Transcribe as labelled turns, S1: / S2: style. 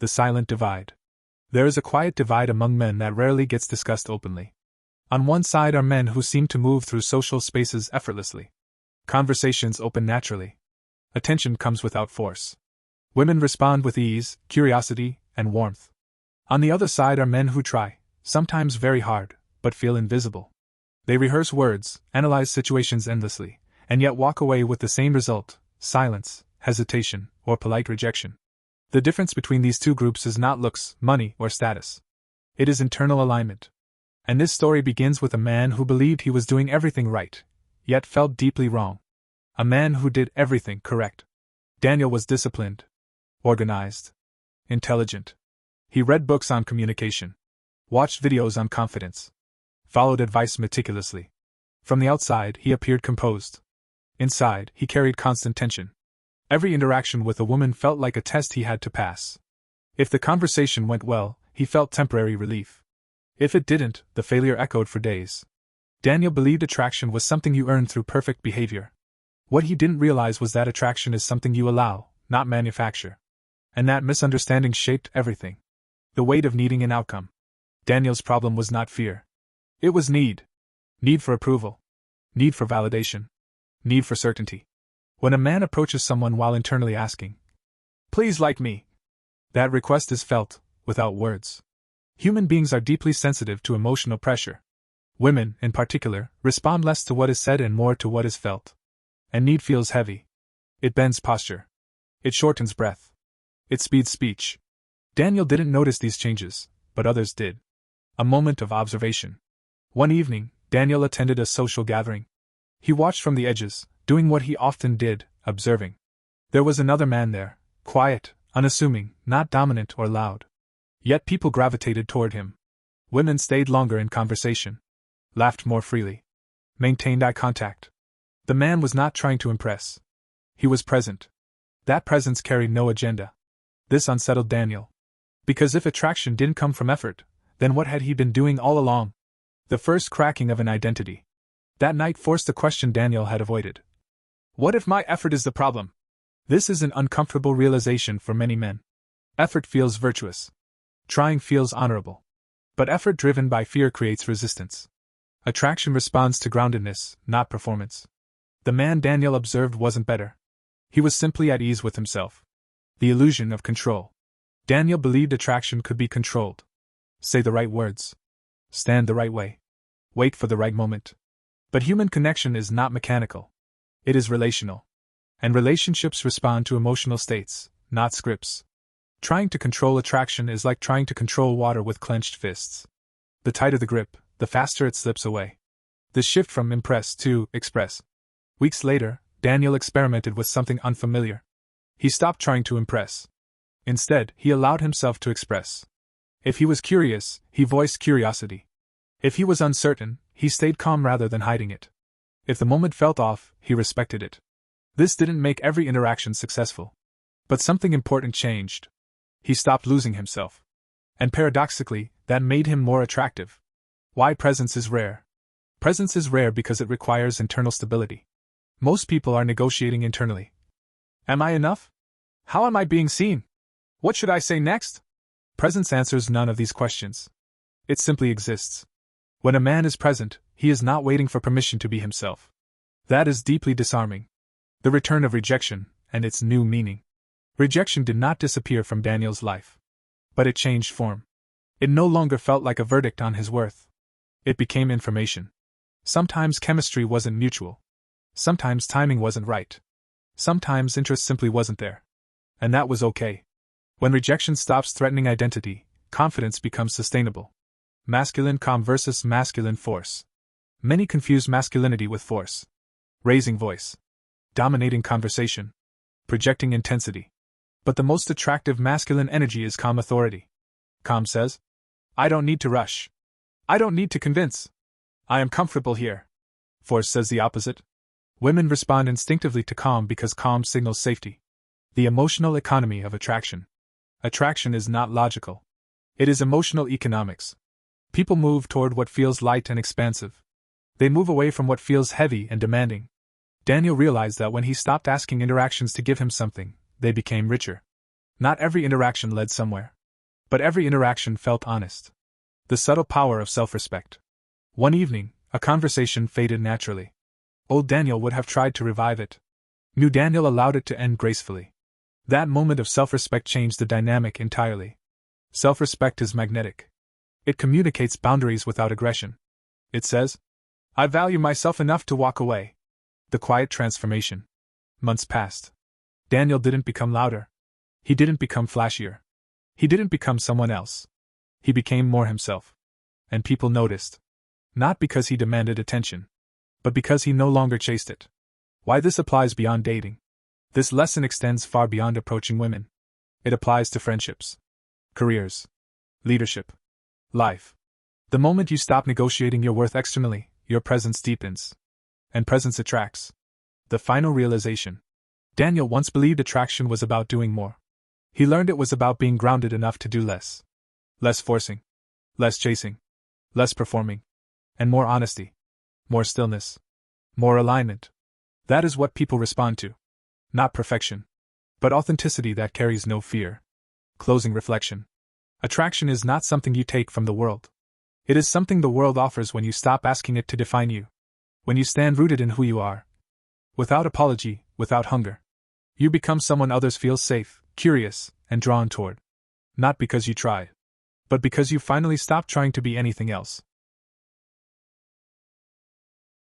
S1: The silent divide. There is a quiet divide among men that rarely gets discussed openly. On one side are men who seem to move through social spaces effortlessly. Conversations open naturally. Attention comes without force. Women respond with ease, curiosity, and warmth. On the other side are men who try, sometimes very hard, but feel invisible. They rehearse words, analyze situations endlessly, and yet walk away with the same result: silence, hesitation, or polite rejection. The difference between these two groups is not looks, money, or status. It is internal alignment. And this story begins with a man who believed he was doing everything right, yet felt deeply wrong. A man who did everything correct. Daniel was disciplined, organized, intelligent. He read books on communication, watched videos on confidence, followed advice meticulously. From the outside, he appeared composed. Inside, he carried constant tension. Every interaction with a woman felt like a test he had to pass. If the conversation went well, he felt temporary relief. If it didn't, the failure echoed for days. Daniel believed attraction was something you earned through perfect behavior. What he didn't realize was that attraction is something you allow, not manufacture. And that misunderstanding shaped everything. The weight of needing an outcome. Daniel's problem was not fear. It was need. Need for approval. Need for validation. Need for certainty. When a man approaches someone while internally asking, "Please like me," that request is felt, without words. Human beings are deeply sensitive to emotional pressure. Women, in particular, respond less to what is said and more to what is felt. And need feels heavy. It bends posture. It shortens breath. It speeds speech. Daniel didn't notice these changes, but others did. A moment of observation. One evening, Daniel attended a social gathering. He watched from the edges, doing what he often did, observing. There was another man there, quiet, unassuming, not dominant or loud. Yet people gravitated toward him. Women stayed longer in conversation, laughed more freely, maintained eye contact. The man was not trying to impress. He was present. That presence carried no agenda. This unsettled Daniel. Because if attraction didn't come from effort, then what had he been doing all along? The first cracking of an identity. That night forced the question Daniel had avoided. What if my effort is the problem? This is an uncomfortable realization for many men. Effort feels virtuous. Trying feels honorable. But effort driven by fear creates resistance. Attraction responds to groundedness, not performance. The man Daniel observed wasn't better. He was simply at ease with himself. The illusion of control. Daniel believed attraction could be controlled. Say the right words. Stand the right way. Wait for the right moment. But human connection is not mechanical. It is relational. And relationships respond to emotional states, not scripts. Trying to control attraction is like trying to control water with clenched fists. The tighter the grip, the faster it slips away. The shift from impress to express. Weeks later, Daniel experimented with something unfamiliar. He stopped trying to impress. Instead, he allowed himself to express. If he was curious, he voiced curiosity. If he was uncertain, he stayed calm rather than hiding it. If the moment felt off, he respected it. This didn't make every interaction successful. But something important changed. He stopped losing himself. And paradoxically, that made him more attractive. Why presence is rare? Presence is rare because it requires internal stability. Most people are negotiating internally. Am I enough? How am I being seen? What should I say next? Presence answers none of these questions. It simply exists. When a man is present, he is not waiting for permission to be himself. That is deeply disarming. The return of rejection, and its new meaning. Rejection did not disappear from Daniel's life. But it changed form. It no longer felt like a verdict on his worth. It became information. Sometimes chemistry wasn't mutual. Sometimes timing wasn't right. Sometimes interest simply wasn't there. And that was okay. When rejection stops threatening identity, confidence becomes sustainable. Masculine calm versus masculine force. Many confuse masculinity with force. Raising voice. Dominating conversation. Projecting intensity. But the most attractive masculine energy is calm authority. Calm says, I don't need to rush. I don't need to convince. I am comfortable here. Force says the opposite. Women respond instinctively to calm because calm signals safety. The emotional economy of attraction. Attraction is not logical. It is emotional economics. People move toward what feels light and expansive. They move away from what feels heavy and demanding. Daniel realized that when he stopped asking interactions to give him something, they became richer. Not every interaction led somewhere. But every interaction felt honest. The subtle power of self-respect. One evening, a conversation faded naturally. Old Daniel would have tried to revive it. New Daniel allowed it to end gracefully. That moment of self-respect changed the dynamic entirely. Self-respect is magnetic. It communicates boundaries without aggression. It says, I value myself enough to walk away. The quiet transformation. Months passed. Daniel didn't become louder. He didn't become flashier. He didn't become someone else. He became more himself. And people noticed. Not because he demanded attention, but because he no longer chased it. Why this applies beyond dating. This lesson extends far beyond approaching women. It applies to friendships, careers, leadership, life. The moment you stop negotiating your worth externally, your presence deepens. And presence attracts. The final realization. Daniel once believed attraction was about doing more. He learned it was about being grounded enough to do less. Less forcing. Less chasing. Less performing. And more honesty. More stillness. More alignment. That is what people respond to. Not perfection, but authenticity that carries no fear. Closing reflection. Attraction is not something you take from the world. It is something the world offers when you stop asking it to define you. When you stand rooted in who you are. Without apology, without hunger. You become someone others feel safe, curious, and drawn toward. Not because you tried, but because you finally stopped trying to be anything else.